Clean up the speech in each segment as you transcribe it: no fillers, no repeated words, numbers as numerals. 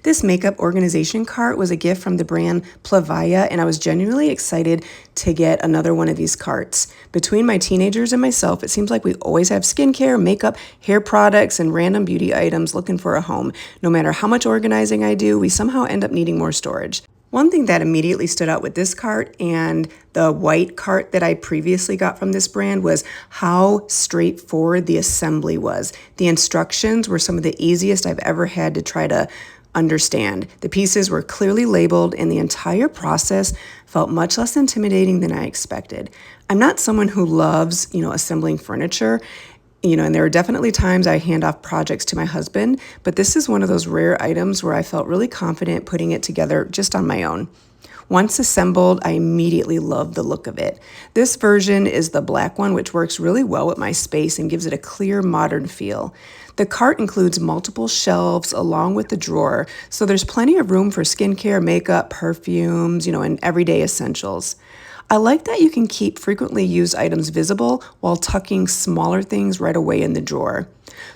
This makeup organization cart was a gift from the brand Plavaya, and I was genuinely excited to get another one of these carts. Between my teenagers and myself, it seems like we always have skincare, makeup, hair products, and random beauty items looking for a home. No matter how much organizing I do, we somehow end up needing more storage. One thing that immediately stood out with this cart and the white cart that I previously got from this brand was how straightforward the assembly was. The instructions were some of the easiest I've ever had to try to understand. The pieces were clearly labeled and the entire process felt much less intimidating than I expected. I'm not someone who loves, assembling furniture. And there are definitely times I hand off projects to my husband, but this is one of those rare items where I felt really confident putting it together just on my own. Once assembled, I immediately loved the look of it. This version is the black one, which works really well with my space and gives it a clear, modern feel. The cart includes multiple shelves along with the drawer, so there's plenty of room for skincare, makeup, perfumes, and everyday essentials. I like that you can keep frequently used items visible while tucking smaller things right away in the drawer.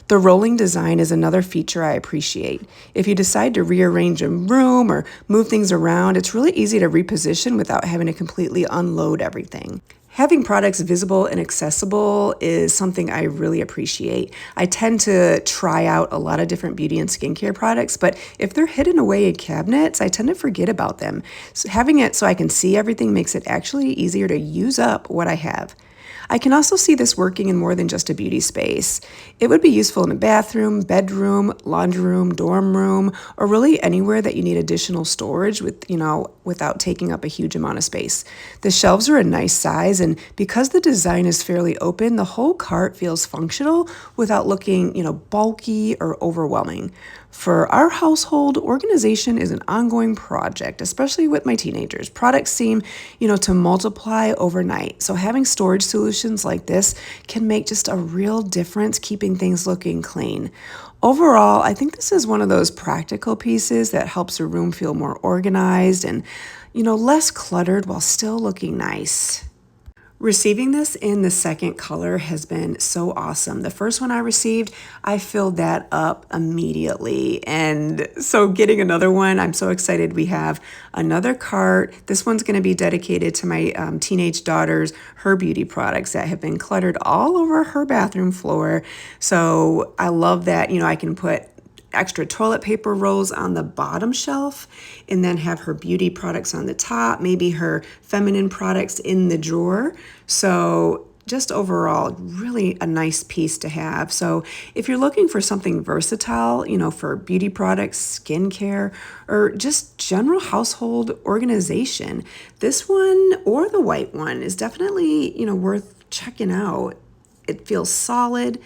The rolling design is another feature I appreciate. If you decide to rearrange a room or move things around, it's really easy to reposition without having to completely unload everything. Having products visible and accessible is something I really appreciate. I tend to try out a lot of different beauty and skincare products, but if they're hidden away in cabinets, I tend to forget about them. So having it so I can see everything makes it actually easier to use up what I have. I can also see this working in more than just a beauty space. It would be useful in a bathroom, bedroom, laundry room, dorm room, or really anywhere that you need additional storage without taking up a huge amount of space. The shelves are a nice size, and because the design is fairly open, the whole cart feels functional without looking, bulky or overwhelming. For our household, organization is an ongoing project, especially with my teenagers. Products seem, to multiply overnight. So having storage solutions like this can make just a real difference keeping things looking clean. Overall, I think this is one of those practical pieces that helps a room feel more organized and, less cluttered while still looking nice. Receiving this in the second color has been so awesome. The first one I received, I filled that up immediately. And so getting another one, I'm so excited. We have another cart. This one's going to be dedicated to my teenage daughter's, her beauty products that have been cluttered all over her bathroom floor. So I love that, I can put extra toilet paper rolls on the bottom shelf and then have her beauty products on the top, maybe her feminine products in the drawer. So just overall, really a nice piece to have. So if you're looking for something versatile, for beauty products, skincare, or just general household organization, this one or the white one is definitely, worth checking out. It feels solid.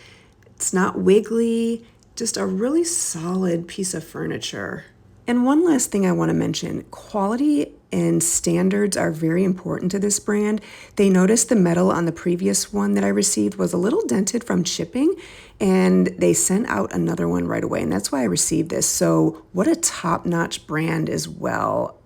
It's not wiggly. Just a really solid piece of furniture. And one last thing I want to mention, quality and standards are very important to this brand. They noticed the metal on the previous one that I received was a little dented from chipping, and they sent out another one right away, and that's why I received this. So what a top-notch brand as well.